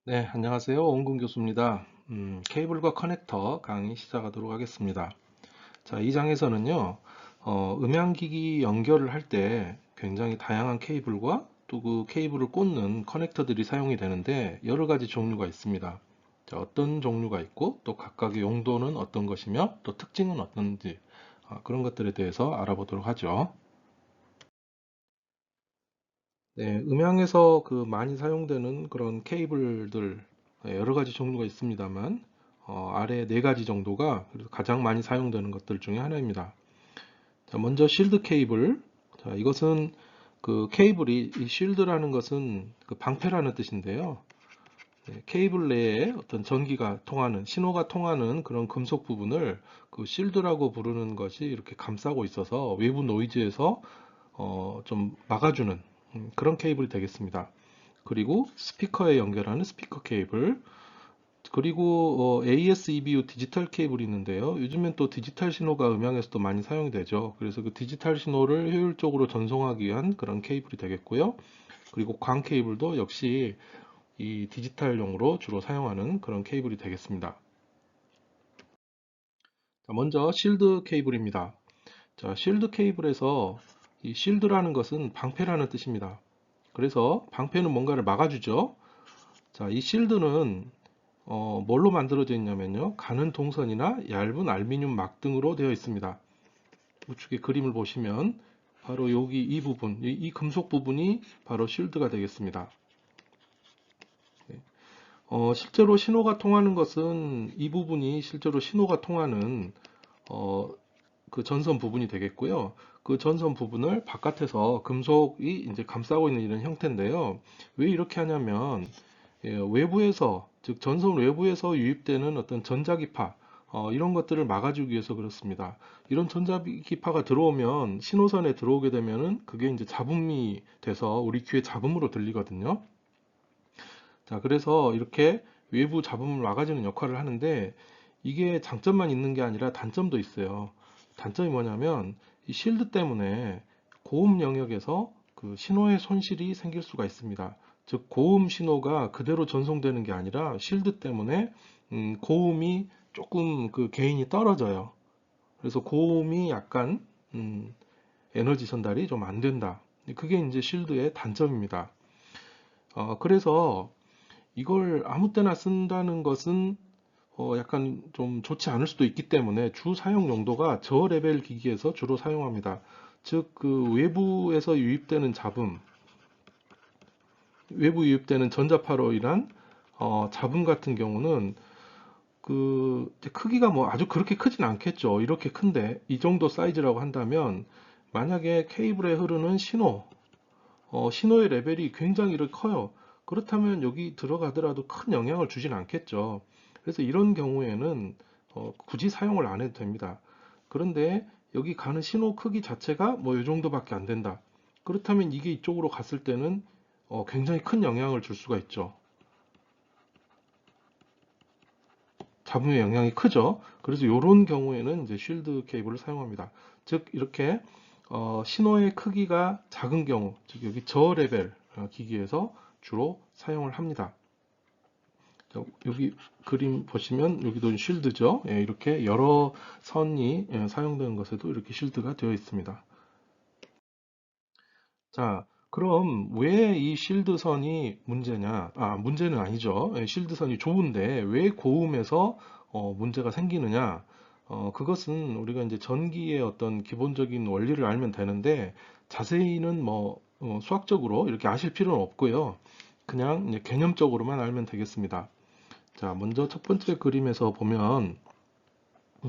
네, 안녕하세요. 원근 교수입니다. 케이블과 커넥터 강의 시작하도록 하겠습니다. 자, 이 장에서는요, 음향기기 연결을 할 때 굉장히 다양한 케이블과 또 그 케이블을 꽂는 커넥터들이 사용이 되는데 여러 가지 종류가 있습니다. 자, 어떤 종류가 있고 또 각각의 용도는 어떤 것이며 또 특징은 어떤지 그런 것들에 대해서 알아보도록 하죠. 네, 음향에서 그 많이 사용되는 그런 케이블들 여러 가지 종류가 있습니다만 아래 네 가지 정도가 그래서 가장 많이 사용되는 것들 중에 하나입니다. 자, 먼저 실드 케이블. 자, 이것은 그 케이블이 이 실드라는 것은 그 방패라는 뜻인데요. 네, 케이블 내에 어떤 전기가 통하는 신호가 통하는 그런 금속 부분을 그 실드라고 부르는 것이 이렇게 감싸고 있어서 외부 노이즈에서 좀 막아주는 그런 케이블이 되겠습니다. 그리고 스피커에 연결하는 스피커 케이블, 그리고 AS EBU 디지털 케이블이 있는데요. 요즘엔 또 디지털 신호가 음향에서도 많이 사용이 되죠. 그래서 그 디지털 신호를 효율적으로 전송하기 위한 그런 케이블이 되겠고요. 그리고 광 케이블도 역시 이 디지털용으로 주로 사용하는 그런 케이블이 되겠습니다. 자, 먼저 실드 케이블입니다. 자, 실드 케이블에서 이 실드라는 것은 방패라는 뜻입니다. 그래서 방패는 뭔가를 막아주죠. 자, 이 실드는 뭘로 만들어져 있냐면요. 가는 동선이나 얇은 알루미늄 막 등으로 되어 있습니다. 우측에 그림을 보시면 바로 여기 이 부분, 이 금속 부분이 바로 실드가 되겠습니다. 네. 실제로 신호가 통하는 것은 이 부분이 실제로 신호가 통하는 어, 그 전선 부분이 되겠고요. 그 전선 부분을 바깥에서 금속이 이제 감싸고 있는 이런 형태인데요. 왜 이렇게 하냐면 외부에서 즉 전선 외부에서 유입되는 어떤 전자기파 이런 것들을 막아주기 위해서 그렇습니다. 이런 전자기파가 들어오면 신호선에 들어오게 되면은 그게 이제 잡음이 돼서 우리 귀에 잡음으로 들리거든요. 자, 그래서 이렇게 외부 잡음을 막아주는 역할을 하는데 이게 장점만 있는 게 아니라 단점도 있어요. 단점이 뭐냐면 이 실드 때문에 고음 영역에서 그 신호의 손실이 생길 수가 있습니다. 즉 고음 신호가 그대로 전송되는 게 아니라 실드 때문에 고음이 조금 그 개인이 떨어져요. 그래서 고음이 약간 에너지 전달이 좀 안 된다. 그게 이제 실드의 단점입니다. 그래서 이걸 아무 때나 쓴다는 것은 약간 좀 좋지 않을 수도 있기 때문에 주 사용 용도가 저레벨 기기에서 주로 사용합니다. 즉, 그 외부에서 유입되는 잡음, 외부 유입되는 전자파로 인한 잡음 같은 경우는 그 크기가 뭐 아주 그렇게 크진 않겠죠. 이렇게 큰데 이 정도 사이즈라고 한다면 만약에 케이블에 흐르는 신호, 신호의 레벨이 굉장히 이렇게 커요. 그렇다면 여기 들어가더라도 큰 영향을 주진 않겠죠. 그래서 이런 경우에는 굳이 사용을 안 해도 됩니다. 그런데 여기 가는 신호 크기 자체가 뭐 이 정도밖에 안 된다. 그렇다면 이게 이쪽으로 갔을 때는 굉장히 큰 영향을 줄 수가 있죠. 잡음의 영향이 크죠. 그래서 이런 경우에는 이제 쉴드 케이블을 사용합니다. 즉 이렇게 신호의 크기가 작은 경우, 즉 여기 저레벨 기기에서 주로 사용을 합니다. 여기 그림 보시면 여기도 쉴드죠. 예, 이렇게 여러 선이 사용되는 것에도 이렇게 쉴드가 되어 있습니다. 자, 그럼 왜 이 쉴드 선이 문제냐? 문제는 아니죠. 예, 쉴드 선이 좋은데 왜 고음에서 문제가 생기느냐? 그것은 우리가 이제 전기의 어떤 기본적인 원리를 알면 되는데 자세히는 뭐 수학적으로 이렇게 아실 필요는 없고요. 그냥 이제 개념적으로만 알면 되겠습니다. 자, 먼저 첫 번째 그림에서 보면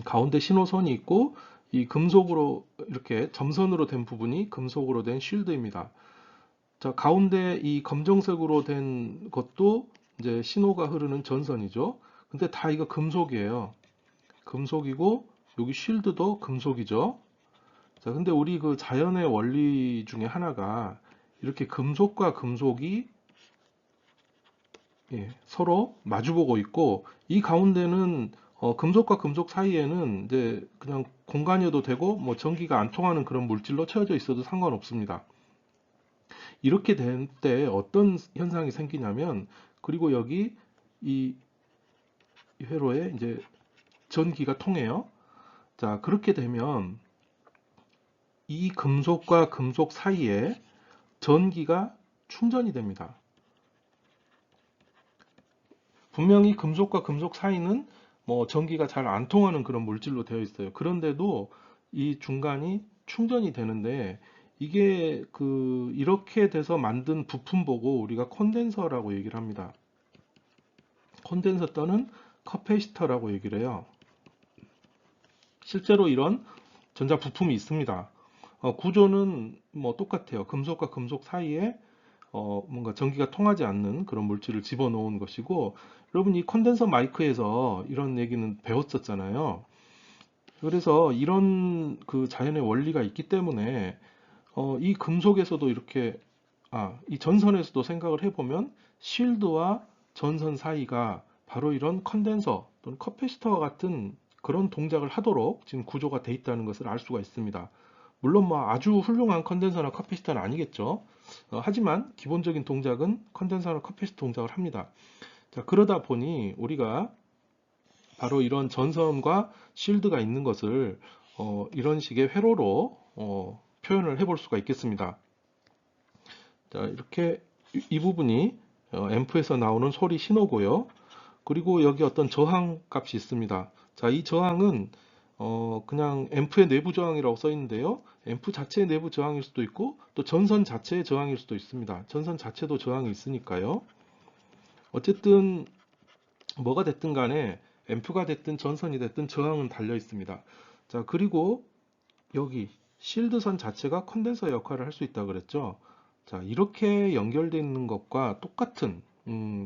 가운데 신호선이 있고 이 금속으로 이렇게 점선으로 된 부분이 금속으로 된 쉴드입니다. 자, 가운데 이 검정색으로 된 것도 이제 신호가 흐르는 전선이죠. 근데 다 이거 금속이에요. 금속이고 여기 쉴드도 금속이죠. 자, 근데 우리 그 자연의 원리 중에 하나가 이렇게 금속과 금속이 서로 마주보고 있고 이 가운데는 금속과 금속 사이에는 이제 그냥 공간이어도 되고 뭐 전기가 안 통하는 그런 물질로 채워져 있어도 상관없습니다. 이렇게 될 때 어떤 현상이 생기냐면 그리고 여기 이 회로에 이제 전기가 통해요. 자, 그렇게 되면 이 금속과 금속 사이에 전기가 충전이 됩니다. 분명히 금속과 금속 사이는 뭐 전기가 잘 안 통하는 그런 물질로 되어 있어요. 그런데도 이 중간이 충전이 되는데 이게 이렇게 돼서 만든 부품 보고 우리가 콘덴서라고 얘기를 합니다. 콘덴서 또는 커패시터라고 얘기를 해요. 실제로 이런 전자 부품이 있습니다. 구조는 뭐 똑같아요. 금속과 금속 사이에 뭔가 전기가 통하지 않는 그런 물질을 집어넣은 것이고, 여러분 이 컨덴서 마이크에서 이런 얘기는 배웠었잖아요. 그래서 이런 자연의 원리가 있기 때문에 이 금속에서도 이렇게 이 전선에서도 생각을 해보면 쉴드와 전선 사이가 바로 이런 컨덴서 또는 커패시터와 같은 그런 동작을 하도록 지금 구조가 돼 있다는 것을 알 수가 있습니다. 물론 뭐 아주 훌륭한 컨덴서나 커패시터는 아니겠죠. 하지만 기본적인 동작은 컨덴서나 커패시터 동작을 합니다. 자, 그러다 보니 우리가 바로 이런 전선과 쉴드가 있는 것을 이런 식의 회로로 표현을 해볼 수가 있겠습니다. 자, 이렇게 이 부분이 앰프에서 나오는 소리 신호고요. 그리고 여기 어떤 저항 값이 있습니다. 자, 이 저항은 그냥 앰프의 내부 저항이라고 써 있는데요. 앰프 자체의 내부 저항일 수도 있고 또 전선 자체의 저항일 수도 있습니다. 전선 자체도 저항이 있으니까요. 어쨌든 뭐가 됐든 간에 앰프가 됐든 전선이 됐든 저항은 달려 있습니다. 자, 그리고 여기 실드선 자체가 컨덴서 역할을 할 수 있다고 그랬죠. 자, 이렇게 연결되어 있는 것과 똑같은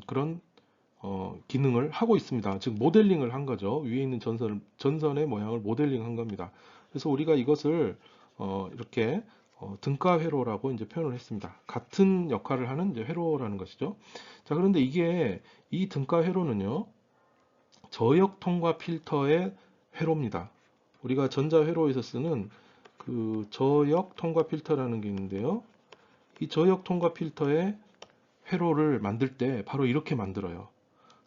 그런 기능을 하고 있습니다. 즉 모델링을 한 거죠. 위에 있는 전선의 모양을 모델링한 겁니다. 그래서 우리가 이것을 이렇게 등가 회로라고 이제 표현을 했습니다. 같은 역할을 하는 이제 회로라는 것이죠. 자, 그런데 이 등가 회로는요, 저역 통과 필터의 회로입니다. 우리가 전자 회로에서 쓰는 저역 통과 필터라는 게 있는데요. 이 저역 통과 필터의 회로를 만들 때 바로 이렇게 만들어요.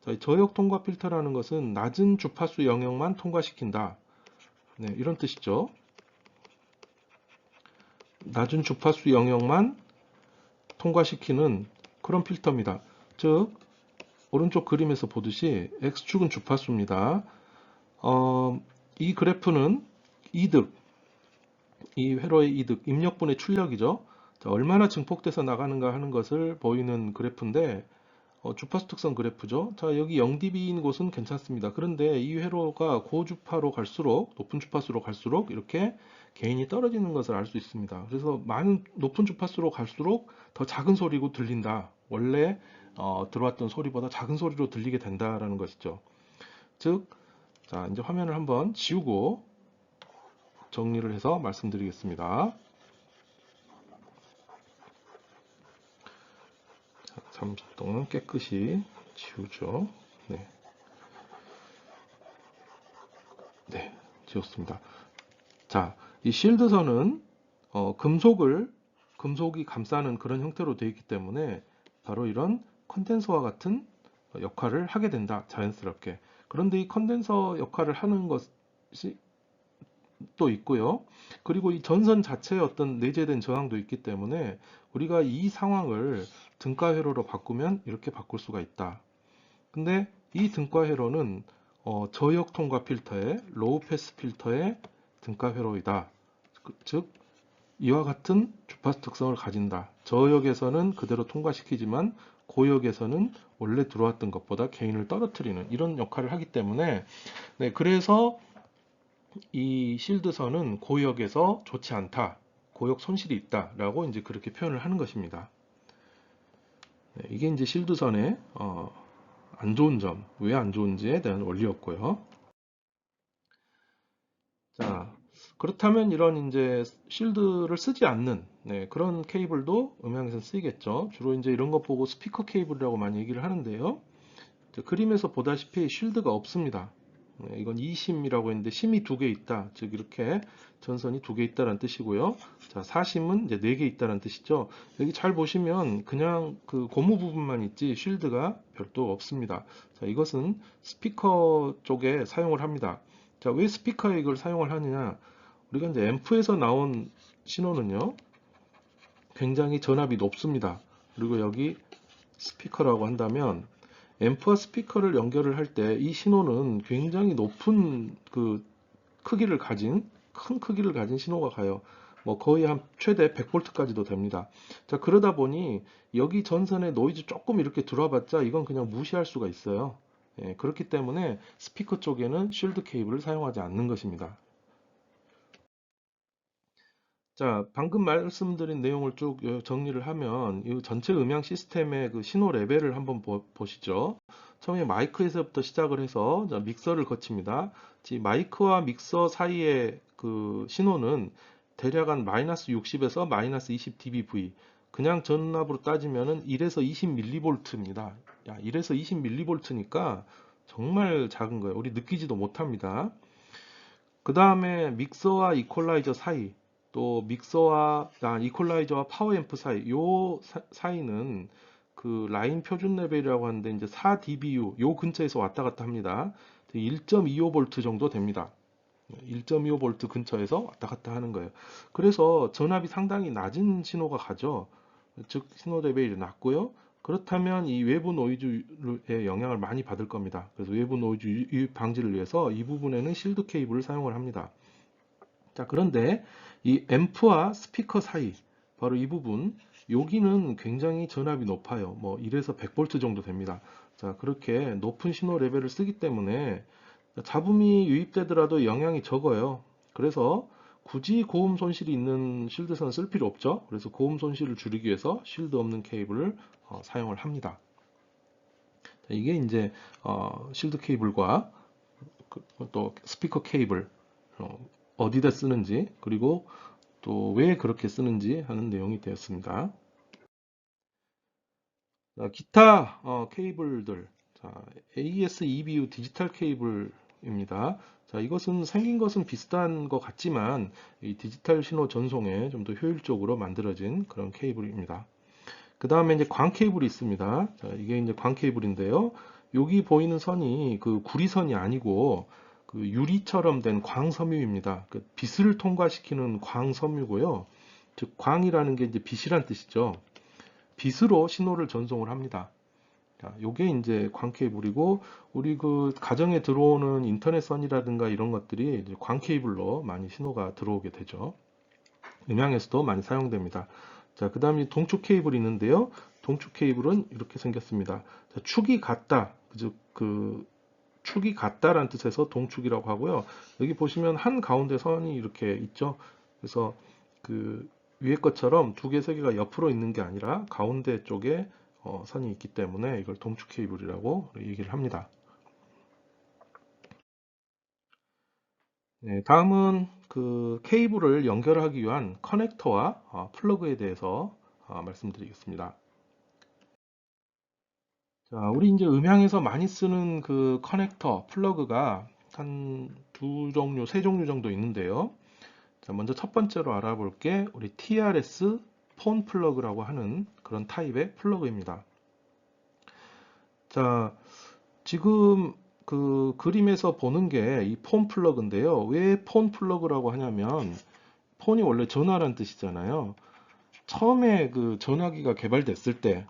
자, 저역 통과 필터라는 것은 낮은 주파수 영역만 통과시킨다. 네, 이런 뜻이죠. 낮은 주파수 영역만 통과시키는 그런 필터입니다. 즉, 오른쪽 그림에서 보듯이 X축은 주파수입니다. 이 그래프는 이득, 이 회로의 이득, 입력분의 출력이죠. 자, 얼마나 증폭돼서 나가는가 하는 것을 보이는 그래프인데 주파수 특성 그래프죠. 자, 여기 0dB인 곳은 괜찮습니다. 그런데 이 회로가 고주파로 갈수록, 높은 주파수로 갈수록 이렇게 개인이 떨어지는 것을 알 수 있습니다. 그래서 높은 주파수로 갈수록 더 작은 소리고 들린다. 원래 들어왔던 소리보다 작은 소리로 들리게 된다라는 것이죠. 즉, 자, 이제 화면을 한번 지우고 정리를 해서 말씀드리겠습니다. 자, 잠시 동안 깨끗이 지우죠. 네. 네, 지웠습니다. 자, 이 실드선은 금속이 감싸는 그런 형태로 되어 있기 때문에 바로 이런 컨덴서와 같은 역할을 하게 된다. 자연스럽게. 그런데 이 컨덴서 역할을 하는 것이 또 있고요. 그리고 이 전선 자체에 어떤 내재된 저항도 있기 때문에 우리가 이 상황을 등가 회로로 바꾸면 이렇게 바꿀 수가 있다. 근데 이 등가 회로는 저역 통과 필터의 로우 패스 필터의 등가 회로이다. 즉 이와 같은 주파수 특성을 가진다. 저역에서는 그대로 통과시키지만 고역에서는 원래 들어왔던 것보다 게인을 떨어뜨리는 이런 역할을 하기 때문에 네, 그래서 이 실드선은 고역에서 좋지 않다. 고역 손실이 있다. 라고 이제 그렇게 표현을 하는 것입니다. 네, 이게 이제 실드선의 안 좋은 점, 왜 안 좋은지에 대한 원리였고요. 자, 그렇다면 이런 이제 실드를 쓰지 않는 그런 케이블도 음향에서 쓰이겠죠. 주로 이제 이런 것 보고 스피커 케이블이라고 많이 얘기를 하는데요. 그림에서 보다시피 실드가 없습니다. 이건 이심이라고 했는데 심이 두 개 있다. 즉 이렇게 전선이 두 개 있다는 뜻이고요. 자, 사심은 이제 네 개 있다는 뜻이죠. 여기 잘 보시면 그냥 그 고무 부분만 있지 쉴드가 별도 없습니다. 자, 이것은 스피커 쪽에 사용을 합니다. 자, 왜 스피커에 이걸 사용을 하느냐? 우리가 이제 앰프에서 나온 신호는요, 굉장히 전압이 높습니다. 그리고 여기 스피커라고 한다면 앰프와 스피커를 연결을 할 때 이 신호는 굉장히 높은 그 크기를 가진 큰 크기를 가진 신호가 가요. 뭐 거의 한 최대 100V까지도 됩니다. 자, 그러다 보니 여기 전선에 노이즈 조금 이렇게 들어봤자 이건 그냥 무시할 수가 있어요. 예, 그렇기 때문에 스피커 쪽에는 쉴드 케이블을 사용하지 않는 것입니다. 자, 방금 말씀드린 내용을 쭉 정리를 하면 이 전체 음향 시스템의 그 신호 레벨을 한번 보시죠. 처음에 마이크에서부터 시작을 해서 자, 믹서를 거칩니다. 마이크와 믹서 사이의 그 신호는 대략 한 마이너스 60에서 마이너스 20 dBV. 그냥 전압으로 따지면은 1에서 20mV입니다. 야, 1에서 20mV니까 정말 작은 거예요. 우리 느끼지도 못합니다. 그 다음에 믹서와 이퀄라이저 사이, 또 이퀄라이저와 파워앰프 사이, 요 사이는 그 라인 표준 레벨이라고 하는데 이제 4dBu 요 근처에서 왔다 갔다 합니다. 1.25V 정도 됩니다. 1.25V 근처에서 왔다 갔다 하는 거예요. 그래서 전압이 상당히 낮은 신호가 가죠. 즉 신호 레벨이 낮고요. 그렇다면 이 외부 노이즈의 영향을 많이 받을 겁니다. 그래서 외부 노이즈 유입 방지를 위해서 이 부분에는 실드 케이블을 사용을 합니다. 자, 그런데 이 앰프와 스피커 사이, 바로 이 부분, 여기는 굉장히 전압이 높아요. 뭐 1에서 100V 정도 됩니다. 자, 그렇게 높은 신호 레벨을 쓰기 때문에 잡음이 유입되더라도 영향이 적어요. 그래서 굳이 고음 손실이 있는 실드선을 쓸 필요 없죠. 그래서 고음 손실을 줄이기 위해서 실드 없는 케이블을 사용을 합니다. 이게 이제 실드 케이블과 또 스피커 케이블 어디다 쓰는지, 그리고 또 왜 그렇게 쓰는지 하는 내용이 되었습니다. 자, 기타 케이블들, 자, AES EBU 디지털 케이블입니다. 자, 이것은 생긴 것은 비슷한 것 같지만 이 디지털 신호 전송에 좀 더 효율적으로 만들어진 그런 케이블입니다. 그 다음에 이제 광 케이블이 있습니다. 자, 이게 이제 광 케이블인데요. 여기 보이는 선이 그 구리선이 아니고 그 유리처럼 된 광섬유입니다. 그 빛을 통과시키는 광섬유고요. 즉 광이라는 게 이제 빛이란 뜻이죠. 빛으로 신호를 전송을 합니다. 자, 요게 이제 광 케이블이고 우리 그 가정에 들어오는 인터넷 선이라든가 이런 것들이 이제 광 케이블로 많이 신호가 들어오게 되죠. 음향에서도 많이 사용됩니다. 자, 그 다음에 동축 케이블이 있는데요. 동축 케이블은 이렇게 생겼습니다. 자, 축이 같다. 그 축이 같다라는 뜻에서 동축이라고 하고요. 여기 보시면 한 가운데 선이 이렇게 있죠. 그래서 그 위에 것처럼 두 개, 세 개가 옆으로 있는 게 아니라 가운데 쪽에 선이 있기 때문에 이걸 동축 케이블이라고 얘기를 합니다. 네, 다음은 그 케이블을 연결하기 위한 커넥터와 플러그에 대해서 말씀드리겠습니다. 자, 우리 이제 음향에서 많이 쓰는 그 커넥터, 플러그가 한 두 종류, 세 종류 정도 있는데요. 자, 먼저 첫 번째로 알아볼 게 우리 TRS 폰 플러그라고 하는 그런 타입의 플러그입니다. 자, 지금 그 그림에서 보는 게 이 폰 플러그인데요. 왜 폰 플러그라고 하냐면 폰이 원래 전화란 뜻이잖아요. 처음에 그 전화기가 개발됐을 때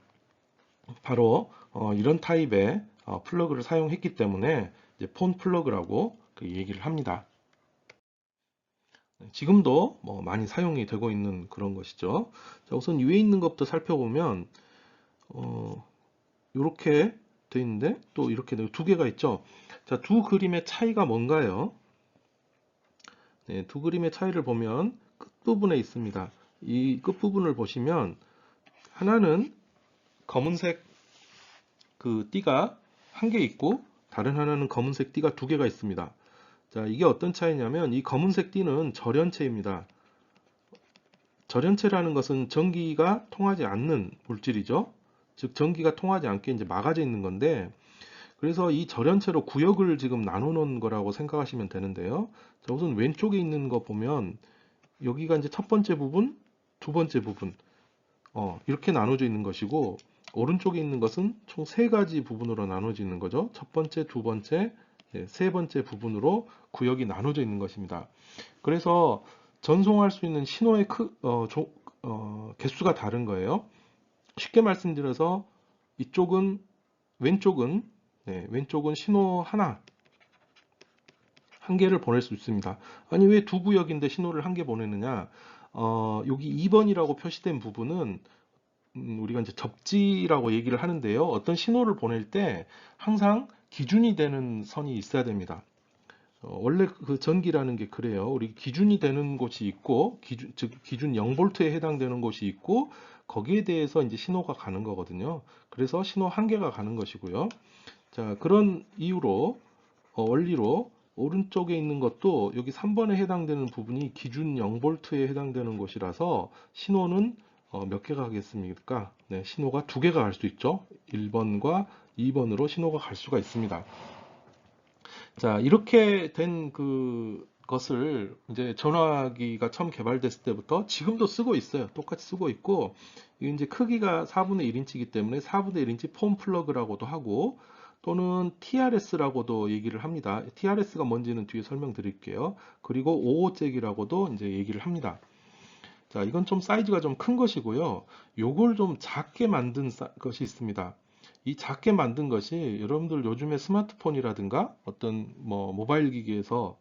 바로 이런 타입의 플러그를 사용했기 때문에 이제 폰 플러그라고 그 얘기를 합니다. 지금도 뭐 많이 사용이 되고 있는 그런 것이죠. 자, 우선 위에 있는 것부터 살펴보면 이렇게 돼 있는데 또 이렇게 두 개가 있죠. 자, 두 그림의 차이가 뭔가요? 네, 두 그림의 차이를 보면 끝부분에 있습니다. 이 끝부분을 보시면 하나는 검은색 그 띠가 한 개 있고 다른 하나는 검은색 띠가 두 개가 있습니다. 자, 이게 어떤 차이냐면 이 검은색 띠는 절연체입니다. 절연체라는 것은 전기가 통하지 않는 물질이죠. 즉 전기가 통하지 않게 이제 막아져 있는 건데 그래서 이 절연체로 구역을 지금 나눠 놓은 거라고 생각하시면 되는데요. 자, 우선 왼쪽에 있는 거 보면 여기가 이제 첫 번째 부분, 두 번째 부분, 이렇게 나눠져 있는 것이고, 오른쪽에 있는 것은 총 세 가지 부분으로 나눠져 있는 거죠. 첫 번째, 두 번째, 세 번째 부분으로 구역이 나눠져 있는 것입니다. 그래서 전송할 수 있는 신호의 개수가 다른 거예요. 쉽게 말씀드려서 이쪽은 왼쪽은 신호 한 개를 보낼 수 있습니다. 아니 왜 두 구역인데 신호를 한 개 보내느냐? 여기 2번이라고 표시된 부분은 우리가 이제 접지라고 얘기를 하는데요. 어떤 신호를 보낼 때 항상 기준이 되는 선이 있어야 됩니다. 원래 그 전기라는 게 그래요. 우리 기준이 되는 곳이 있고, 즉 기준 0볼트에 해당되는 곳이 있고, 거기에 대해서 이제 신호가 가는 거거든요. 그래서 신호 한 개가 가는 것이고요. 자, 그런 이유로 원리로 오른쪽에 있는 것도 여기 3번에 해당되는 부분이 기준 0볼트에 해당되는 곳이라서 신호는 몇 개가 가겠습니까? 네, 신호가 두 개가 갈 수 있죠. 1번과 2번으로 신호가 갈 수가 있습니다. 자, 이렇게 된 것을 이제 전화기가 처음 개발됐을 때부터 지금도 쓰고 있어요. 똑같이 쓰고 있고, 이게 이제 크기가 4분의 1인치이기 때문에 4분의 1인치 폼 플러그라고도 하고, 또는 TRS라고도 얘기를 합니다. TRS가 뭔지는 뒤에 설명드릴게요. 그리고 5호잭이라고도 이제 얘기를 합니다. 자, 이건 좀 사이즈가 좀 큰 것이고요. 요걸 좀 작게 만든 것이 있습니다. 이 작게 만든 것이 여러분들 요즘에 스마트폰이라든가 어떤 뭐 모바일 기기에서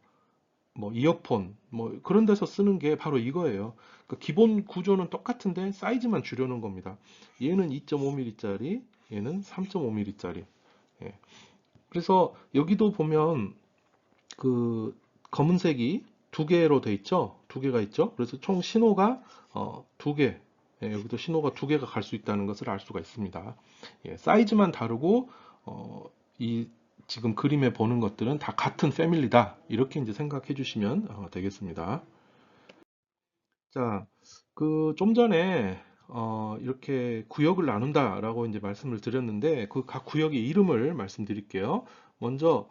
뭐 이어폰 뭐 그런 데서 쓰는 게 바로 이거예요. 그러니까 기본 구조는 똑같은데 사이즈만 줄여놓은 겁니다. 얘는 2.5mm짜리, 얘는 3.5mm짜리. 그래서 여기도 보면 그 검은색이 두 개로 돼 있죠. 두 개가 있죠. 그래서 총 신호가 두 개, 여기도 신호가 두 개가 갈 수 있다는 것을 알 수가 있습니다. 사이즈만 다르고 이 지금 그림에 보는 것들은 다 같은 패밀리다. 이렇게 이제 생각해 주시면 되겠습니다. 자, 그 좀 전에 이렇게 구역을 나눈다라고 이제 말씀을 드렸는데 그 각 구역의 이름을 말씀드릴게요. 먼저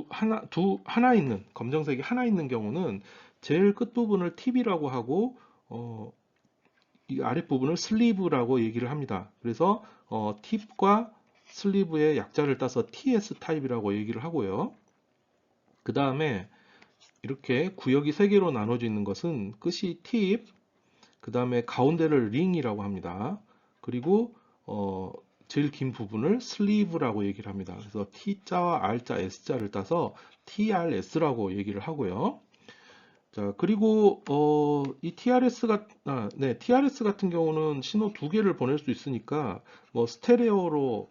하나 있는 검정색이 하나 있는 경우는 제일 끝부분을 팁이라고 하고 이 아랫부분을 슬리브라고 얘기를 합니다. 그래서 팁과 슬리브의 약자를 따서 TS 타입이라고 얘기를 하고요. 그 다음에 이렇게 구역이 세 개로 나눠져 있는 것은 끝이 팁, 그 다음에 가운데를 링이라고 합니다. 그리고 제일 긴 부분을 슬리브라고 얘기를 합니다. 그래서 T자와 R자, S자를 따서 TRS라고 얘기를 하고요. 자, 그리고 이 TRS 같은 경우는 신호 두 개를 보낼 수 있으니까 뭐 스테레오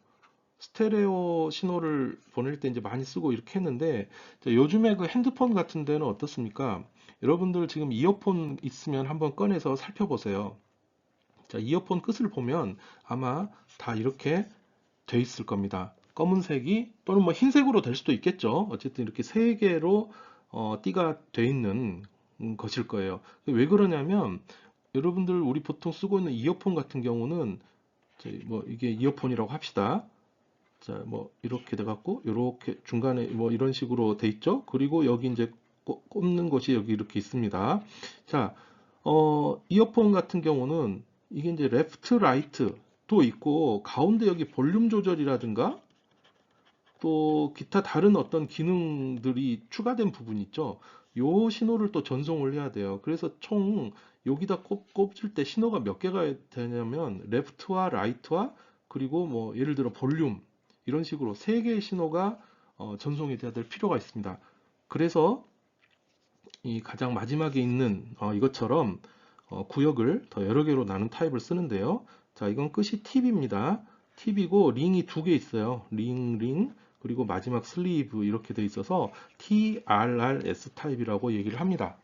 신호를 보낼 때 이제 많이 쓰고 이렇게 했는데, 자, 요즘에 그 핸드폰 같은 데는 어떻습니까? 여러분들 지금 이어폰 있으면 한번 꺼내서 살펴보세요. 자, 이어폰 끝을 보면 아마 다 이렇게 돼 있을 겁니다. 검은색이 또는 뭐 흰색으로 될 수도 있겠죠. 어쨌든 이렇게 세 개로 띠가 돼 있는 것일 거예요. 왜 그러냐면 여러분들 우리 보통 쓰고 있는 이어폰 같은 경우는 뭐 이게 이어폰이라고 합시다. 자, 뭐 이렇게 돼 갖고 이렇게 중간에 뭐 이런 식으로 돼 있죠. 그리고 여기 이제 꼽는 것이 여기 이렇게 있습니다. 자, 이어폰 같은 경우는 이게 이제 레프트, 라이트도 있고 가운데 여기 볼륨 조절이라든가 또 기타 다른 어떤 기능들이 추가된 부분 있죠. 요 신호를 또 전송을 해야 돼요. 그래서 총 여기다 꼽을 때 신호가 몇 개가 되냐면 레프트와 라이트와 그리고 뭐 예를 들어 볼륨 이런 식으로 세 개의 신호가 전송이 돼야 될 필요가 있습니다. 그래서 이 가장 마지막에 있는 이것처럼 구역을 더 여러 개로 나눈 타입을 쓰는데요. 자, 이건 끝이 팁입니다. 팁이고 링이 두 개 있어요. 링, 그리고 마지막 슬리브 이렇게 돼 있어서 TRRS 타입이라고 얘기를 합니다.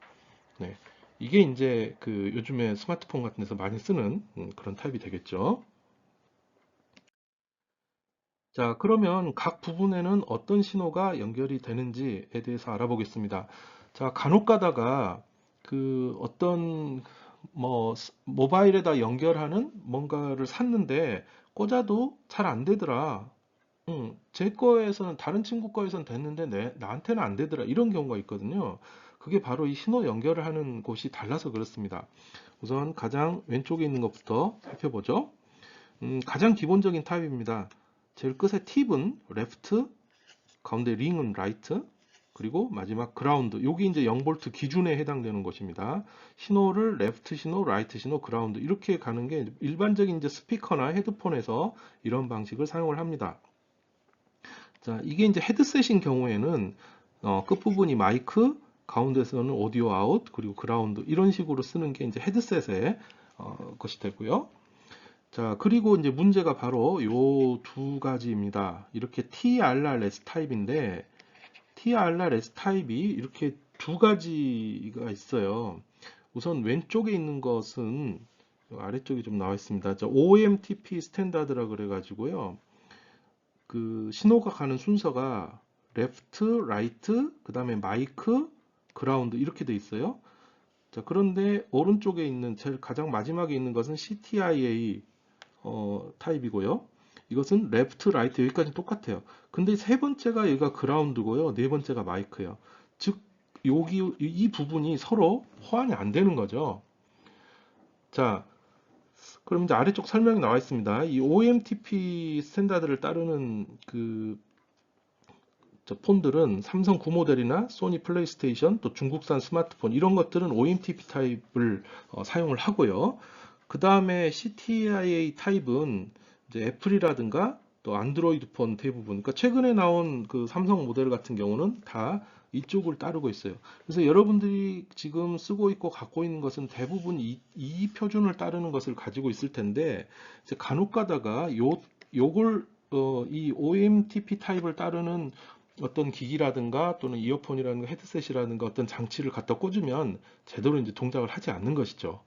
네. 이게 이제 그 요즘에 스마트폰 같은 데서 많이 쓰는 그런 타입이 되겠죠. 자, 그러면 각 부분에는 어떤 신호가 연결이 되는지에 대해서 알아보겠습니다. 자, 간혹 가다가 그 어떤 뭐 모바일에다 연결하는 뭔가를 샀는데 꽂아도 잘 안 되더라. 제 거에서는 다른 친구 거에서는 됐는데 나한테는 안 되더라. 이런 경우가 있거든요. 그게 바로 이 신호 연결을 하는 곳이 달라서 그렇습니다. 우선 가장 왼쪽에 있는 것부터 살펴보죠. 가장 기본적인 타입입니다. 제일 끝에 팁은 레프트, 가운데 링은 라이트, 그리고 마지막 그라운드. 여기 이제 0V 기준에 해당되는 것입니다. 신호를 레프트 신호, 라이트 신호, 그라운드 이렇게 가는 게 일반적인 이제 스피커나 헤드폰에서 이런 방식을 사용을 합니다. 자, 이게 이제 헤드셋인 경우에는 끝부분이 마이크, 가운데서는 오디오 아웃, 그리고 그라운드 이런 식으로 쓰는 게 이제 헤드셋의 것이 되고요. 자, 그리고 이제 문제가 바로 요 두 가지입니다. 이렇게 TRRS 타입인데 TRRS 타입이 이렇게 두 가지가 있어요. 우선 왼쪽에 있는 것은 아래쪽에 좀 나와 있습니다. OMTP 스탠다드라 그래가지고요. 그 신호가 가는 순서가 레프트, 라이트, 그 다음에 마이크, 그라운드 이렇게 돼 있어요. 자, 그런데 오른쪽에 있는 제일 가장 마지막에 있는 것은 CTIA 타입이고요. 이것은 레프트, 라이트 여기까지 똑같아요. 근데 세 번째가 여기가 그라운드고요. 네 번째가 마이크예요. 즉 여기 이 부분이 서로 호환이 안 되는 거죠. 자, 그럼 이제 아래쪽 설명이 나와 있습니다. 이 OMTP 스탠다드를 따르는 폰들은 삼성 9모델이나 소니 플레이스테이션, 또 중국산 스마트폰 이런 것들은 OMTP 타입을 사용을 하고요. 그 다음에 CTIA 타입은 이제 애플이라든가 또 안드로이드 폰 대부분, 그러니까 최근에 나온 그 삼성 모델 같은 경우는 다 이쪽을 따르고 있어요. 그래서 여러분들이 지금 쓰고 있고 갖고 있는 것은 대부분 이 표준을 따르는 것을 가지고 있을 텐데, 이제 간혹 가다가 요걸 이 OMTP 타입을 따르는 어떤 기기라든가 또는 이어폰이라든가 헤드셋이라든가 어떤 장치를 갖다 꽂으면 제대로 이제 동작을 하지 않는 것이죠.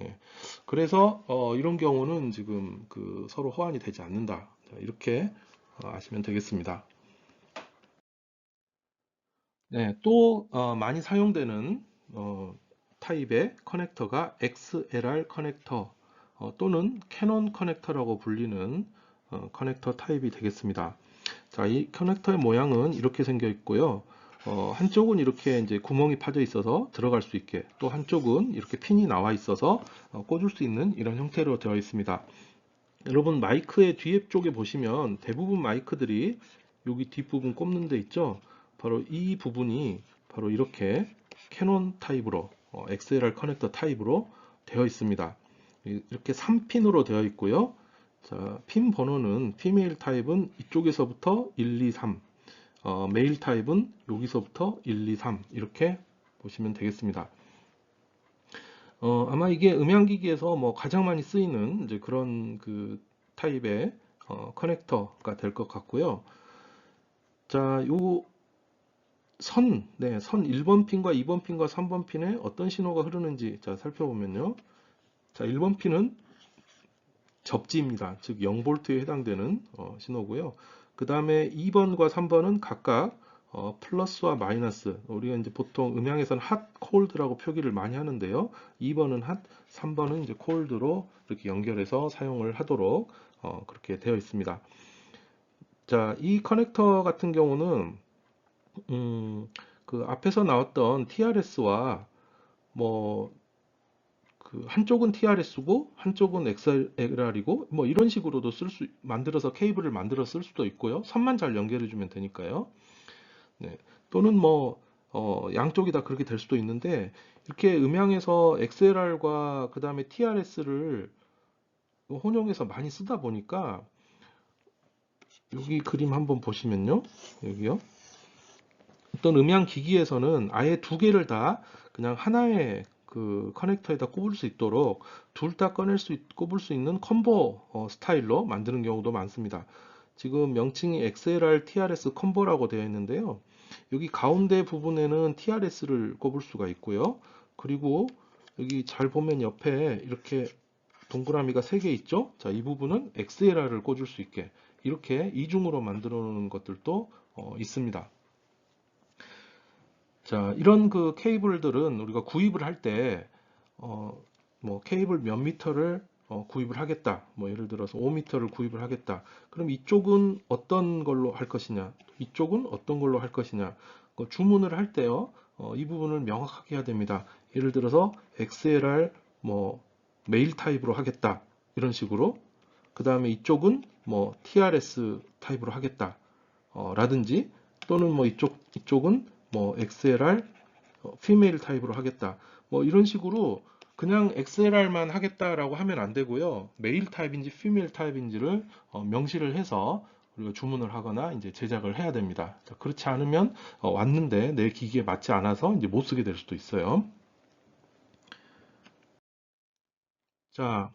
예. 그래서 이런 경우는 지금 그 서로 호환이 되지 않는다. 자, 이렇게 아시면 되겠습니다. 네, 또 많이 사용되는 타입의 커넥터가 XLR 커넥터 또는 캐논 커넥터라고 불리는 커넥터 타입이 되겠습니다. 자, 이 커넥터의 모양은 이렇게 생겨 있고요. 한쪽은 이렇게 이제 구멍이 파져 있어서 들어갈 수 있게, 또 한쪽은 이렇게 핀이 나와 있어서 꽂을 수 있는 이런 형태로 되어 있습니다. 여러분 마이크의 뒤에 쪽에 보시면 대부분 마이크들이 여기 뒷부분 꼽는 데 있죠. 바로 이 부분이 바로 이렇게 캐논 타입으로 XLR 커넥터 타입으로 되어 있습니다. 이렇게 3핀으로 되어 있고요. 자, 핀 번호는 피메일 타입은 이쪽에서부터 1, 2, 3, 메일 타입은 여기서부터 1, 2, 3 이렇게 보시면 되겠습니다. 아마 이게 음향기기에서 뭐 가장 많이 쓰이는 이제 그런 그 타입의 커넥터가 될 것 같고요. 자, 요 선 1번 핀과 2번 핀과 3번 핀에 어떤 신호가 흐르는지 자, 살펴보면요. 자, 1번 핀은 접지입니다. 즉 0V에 해당되는 신호고요. 그 다음에 2번과 3번은 각각 플러스와 마이너스, 우리가 이제 보통 음향에서는 핫, 콜드라고 표기를 많이 하는데요. 2번은 핫, 3번은 이제 콜드로 이렇게 연결해서 사용을 하도록 그렇게 되어 있습니다. 자, 이 커넥터 같은 경우는 그 앞에서 나왔던 TRS와 뭐 그 한쪽은 TRS고 한쪽은 XLR이고 뭐 이런 식으로도 만들어서 케이블을 만들어 쓸 수도 있고요. 선만 잘 연결해 주면 되니까요. 네. 또는 뭐 양쪽이 다 그렇게 될 수도 있는데 이렇게 음향에서 XLR과 그 다음에 TRS를 혼용해서 많이 쓰다 보니까 여기 그림 한번 보시면요. 여기요. 어떤 음향 기기에서는 아예 두 개를 다 그냥 하나의 그 커넥터에다 꼽을 수 있도록 둘 다 꼽을 수 있는 컴보 스타일로 만드는 경우도 많습니다. 지금 명칭이 XLR TRS 컴보라고 되어 있는데요. 여기 가운데 부분에는 TRS를 꼽을 수가 있고요. 그리고 여기 잘 보면 옆에 이렇게 동그라미가 3개 있죠? 자, 이 부분은 XLR을 꽂을 수 있게 이렇게 이중으로 만들어 놓은 것들도 있습니다. 자, 이런 그 케이블들은 우리가 구입을 할 때, 뭐 케이블 몇 미터를 구입을 하겠다. 뭐 예를 들어서 5m를 구입을 하겠다. 그럼 이쪽은 어떤 걸로 할 것이냐? 이쪽은 어떤 걸로 할 것이냐? 주문을 할 때요. 이 부분을 명확하게 해야 됩니다. 예를 들어서 XLR 뭐 메일 타입으로 하겠다. 이런 식으로. 그 다음에 이쪽은 뭐 TRS 타입으로 하겠다. 라든지 또는 뭐 이쪽은 뭐 XLR 피메일 타입으로 하겠다. 뭐 이런 식으로 그냥 XLR만 하겠다라고 하면 안 되고요. 메일 타입인지 피메일 타입인지를 명시를 해서 우리가 주문을 하거나 이제 제작을 해야 됩니다. 자, 그렇지 않으면 왔는데 내 기기에 맞지 않아서 이제 못 쓰게 될 수도 있어요. 자,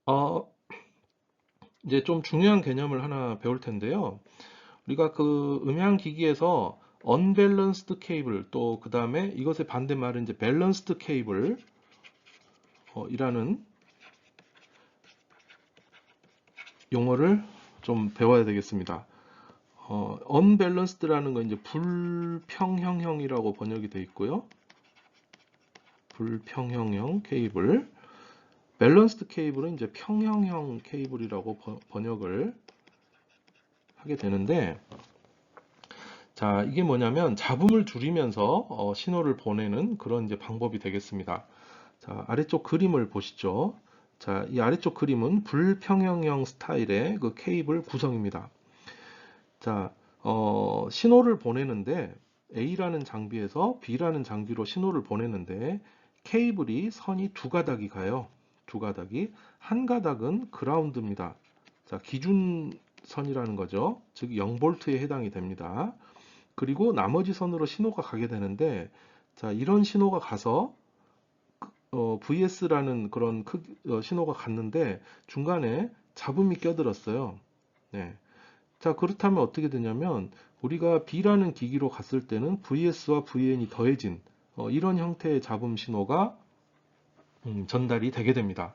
어, 이제 좀 중요한 개념을 하나 배울 텐데요. 우리가 그 음향 기기에서 unbalanced 케이블 또 그 다음에 이것의 반대말은 이제 balanced 케이블 이라는 용어를 좀 배워야 되겠습니다. unbalanced라는 건 이제 불평형형이라고 번역이 되어 있고요. 불평형형 케이블. balanced 케이블은 이제 평형형 케이블이라고 번역을 하게 되는데, 자, 이게 뭐냐면 잡음을 줄이면서 신호를 보내는 그런 이제 방법이 되겠습니다. 자, 아래쪽 그림을 보시죠. 자, 이 아래쪽 그림은 불평형형 스타일의 그 케이블 구성입니다. 자, 신호를 보내는데 A라는 장비에서 B라는 장비로 신호를 보내는데 케이블이 선이 두 가닥이 가요. 두 가닥이. 한 가닥은 그라운드입니다. 자, 기준선이라는 거죠. 즉 0볼트에 해당이 됩니다. 그리고 나머지 선으로 신호가 가게 되는데, 자, 이런 신호가 가서 VS라는 그런 신호가 갔는데 중간에 잡음이 껴들었어요. 네. 자, 그렇다면 어떻게 되냐면 우리가 B라는 기기로 갔을 때는 VS와 VN이 더해진 이런 형태의 잡음 신호가 전달이 되게 됩니다.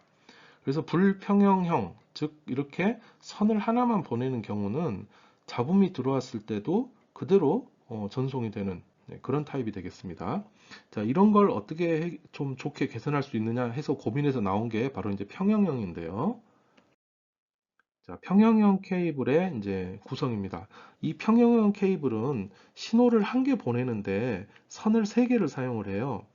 그래서 불평형형, 즉 이렇게 선을 하나만 보내는 경우는 잡음이 들어왔을 때도 그대로 전송이 되는 그런 타입이 되겠습니다. 자, 이런 걸 어떻게 좀 좋게 개선할 수 있느냐 해서 고민해서 나온 게 바로 이제 평형형인데요. 자, 평형형 케이블의 이제 구성입니다. 이 평형형 케이블은 신호를 한 개 보내는데 선을 세 개를 사용을 해요.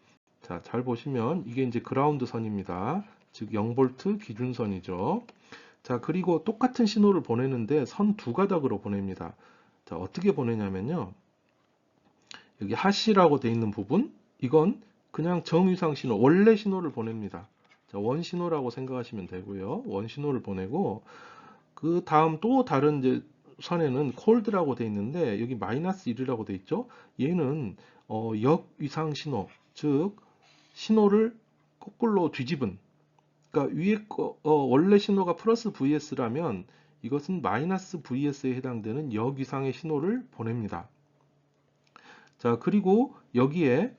자, 잘 보시면 이게 이제 그라운드 선입니다. 즉 0볼트 기준선이죠. 자, 그리고 똑같은 신호를 보내는데 선 두 가닥으로 보냅니다. 자, 어떻게 보내냐면요. 여기 하시라고 되어 있는 부분, 이건 그냥 정위상 신호, 원래 신호를 보냅니다. 자, 원 신호라고 생각하시면 되고요. 원 신호를 보내고 그 다음 또 다른 이제 선에는 콜드라고 되어 있는데 여기 마이너스 1이라고 되어 있죠. 얘는 역위상 신호, 즉 신호를 거꾸로 뒤집은, 그러니까 위에 원래 신호가 플러스 VS라면 이것은 마이너스 VS에 해당되는 역위상의 신호를 보냅니다. 자, 그리고 여기에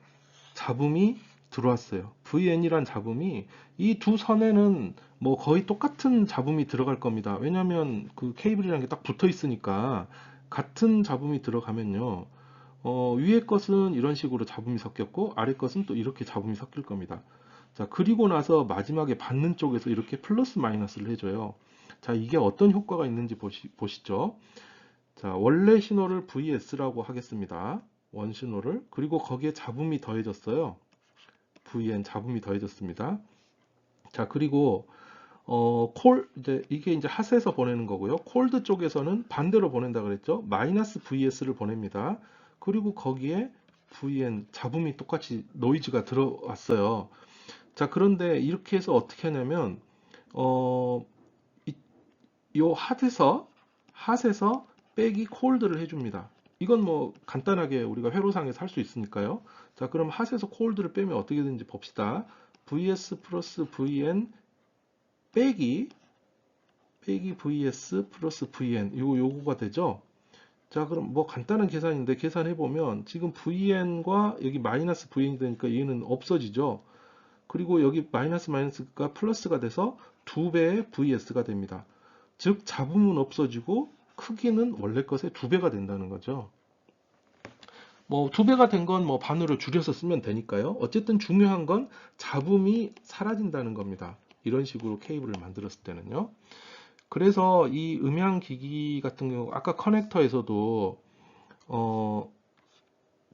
잡음이 들어왔어요. VN이란 잡음이 이 두 선에는 뭐 거의 똑같은 잡음이 들어갈 겁니다. 왜냐하면 그 케이블이라는 게 딱 붙어 있으니까 같은 잡음이 들어가면요. 위에 것은 이런 식으로 잡음이 섞였고 아래 것은 또 이렇게 잡음이 섞일 겁니다. 자, 그리고 나서 마지막에 받는 쪽에서 이렇게 플러스 마이너스를 해줘요. 자, 이게 어떤 효과가 있는지 보시죠. 자, 원래 신호를 VS라고 하겠습니다. 원 신호를. 그리고 거기에 잡음이 더해졌어요. VN 잡음이 더해졌습니다. 자, 그리고 이제 이게 핫에서 보내는 거고요. 콜드 쪽에서는 반대로 보낸다 그랬죠. 마이너스 VS를 보냅니다. 그리고 거기에 VN 잡음이 똑같이 노이즈가 들어왔어요. 자, 그런데 이렇게 해서 어떻게 하냐면 어, 요 핫에서 빼기 콜드를 해줍니다. 이건 뭐 간단하게 우리가 회로상에서 할 수 있으니까요. 자, 그럼 핫에서 콜드를 빼면 어떻게 되는지 봅시다. VS 플러스 VN 빼기 VS 플러스 VN 요거가 되죠. 자, 그럼 뭐 간단한 계산인데 계산해 보면 지금 VN과 여기 마이너스 VN이 되니까 얘는 없어지죠. 그리고 여기 마이너스 마이너스가 플러스가 돼서 2배의 VS가 됩니다. 즉 잡음은 없어지고 크기는 원래 것의 2배가 된다는 거죠. 뭐 2배가 된 건 뭐 반으로 줄여서 쓰면 되니까요. 어쨌든 중요한 건 잡음이 사라진다는 겁니다. 이런 식으로 케이블을 만들었을 때는요. 그래서 이 음향기기 같은 경우 아까 커넥터에서도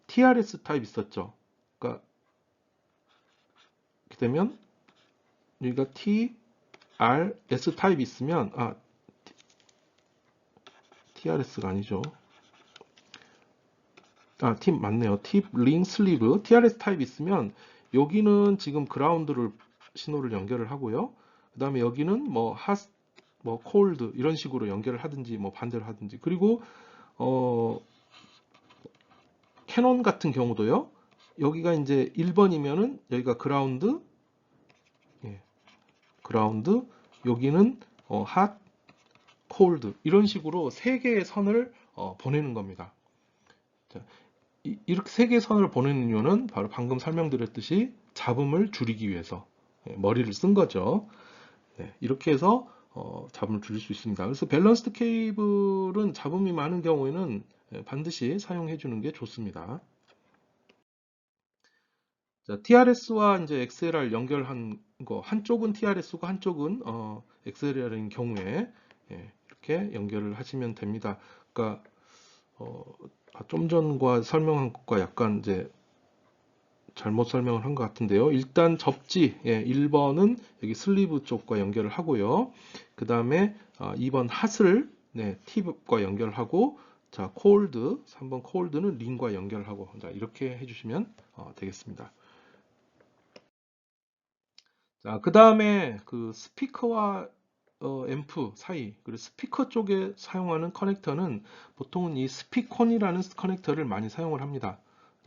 TRS 타입 있었죠. 그러니까 이렇게 되면 여기가 TRS 타입 있으면 TRS가 아니죠. 팁 맞네요. 팁 링 슬리브 TRS 타입 있으면 여기는 지금 그라운드를 신호를 연결을 하고요. 그 다음에 여기는 뭐 핫, 뭐 콜드 이런 식으로 연결을 하든지 뭐 반대로 하든지. 그리고 캐논 같은 경우도요. 여기가 이제 1번이면은 여기가 그라운드, 그라운드, 여기는 핫, 콜드 이런 식으로 세 개의 선을 보내는 겁니다. 자, 이렇게 세 개의 선을 보내는 이유는 바로 방금 설명드렸듯이 잡음을 줄이기 위해서 머리를 쓴 거죠. 이렇게 해서 잡음을 줄일 수 있습니다. 그래서 밸런스드 케이블은 잡음이 많은 경우에는 반드시 사용해 주는 게 좋습니다. 자, TRS와 이제 XLR 연결한 거 한쪽은 TRS고 한쪽은 XLR인 경우에 이렇게 연결을 하시면 됩니다. 그러니까 좀 전과 설명한 것과 약간 이제 잘못 설명을 한 것 같은데요. 일단 접지 1번은 여기 슬리브 쪽과 연결을 하고요. 그 다음에 2번 핫을 팁과 연결하고 자 콜드 3번 콜드는 링과 연결하고 자 이렇게 해주시면 되겠습니다. 자, 그 다음에 그 스피커와 앰프 사이, 그리고 스피커 쪽에 사용하는 커넥터는 보통은 이 스피콘이라는 커넥터를 많이 사용을 합니다.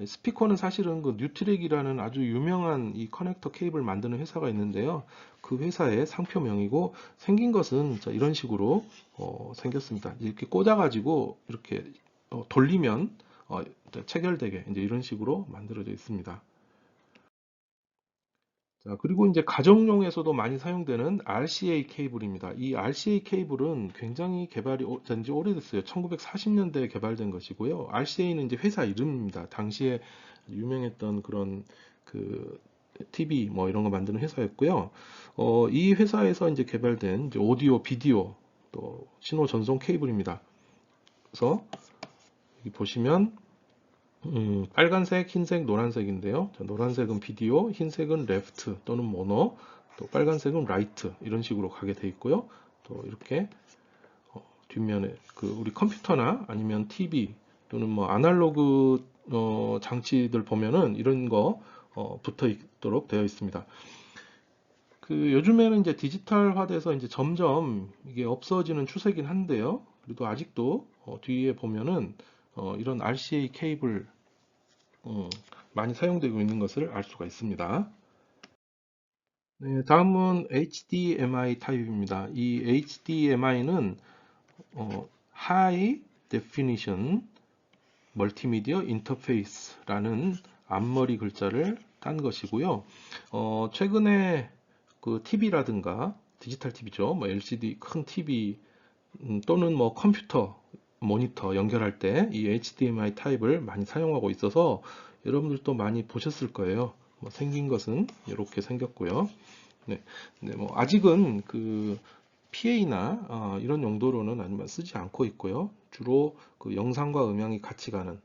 스피콘은 사실은 그 뉴트렉이라는 아주 유명한 이 커넥터 케이블 만드는 회사가 있는데요. 그 회사의 상표명이고 생긴 것은 이런 식으로 생겼습니다. 이렇게 꽂아가지고 이렇게 돌리면 체결되게 이제 이런 식으로 만들어져 있습니다. 자, 그리고 이제 가정용에서도 많이 사용되는 RCA 케이블입니다. 이 RCA 케이블은 굉장히 개발이 된 지 오래됐어요. 1940년대에 개발된 것이고요. RCA는 이제 회사 이름입니다. 당시에 유명했던 그런 그 TV 뭐 이런 거 만드는 회사였고요. 이 회사에서 이제 개발된 이제 오디오, 비디오 또 신호 전송 케이블입니다. 그래서 여기 보시면 빨간색, 흰색, 노란색인데요. 자, 노란색은 비디오, 흰색은 레프트 또는 모노, 또 빨간색은 라이트 이런 식으로 가게 돼 있고요. 또 이렇게 뒷면에 그 우리 컴퓨터나 아니면 TV 또는 뭐 아날로그 장치들 보면은 이런 거 붙어 있도록 되어 있습니다. 그 요즘에는 이제 디지털화돼서 이제 점점 이게 없어지는 추세긴 한데요. 그래도 아직도 뒤에 보면은 이런 RCA 케이블 많이 사용되고 있는 것을 알 수가 있습니다. 네, 다음은 HDMI 타입입니다. 이 HDMI는 High Definition Multimedia Interface라는 앞머리 글자를 딴 것이고요. 최근에 그 TV라든가 디지털 TV죠. 뭐 LCD 큰 TV 또는 뭐 컴퓨터 모니터 연결할 때 이 HDMI 타입을 많이 사용하고 있어서 여러분들도 많이 보셨을 거예요. 뭐 생긴 것은 이렇게 생겼고요. 네, 뭐 아직은 그 PA나 이런 용도로는 아니면 쓰지 않고 있고요. 주로 그 영상과 음향이 같이 가는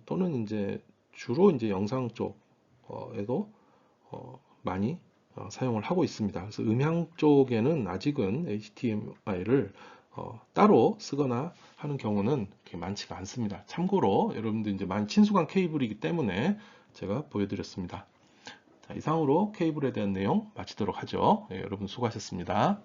또는 이제 주로 이제 영상 쪽에도 많이 사용을 하고 있습니다. 그래서 음향 쪽에는 아직은 HDMI를 따로 쓰거나 하는 경우는 그렇게 많지가 않습니다. 참고로 여러분들 이제 많이 친숙한 케이블이기 때문에 제가 보여드렸습니다. 자, 이상으로 케이블에 대한 내용 마치도록 하죠. 여러분 수고하셨습니다.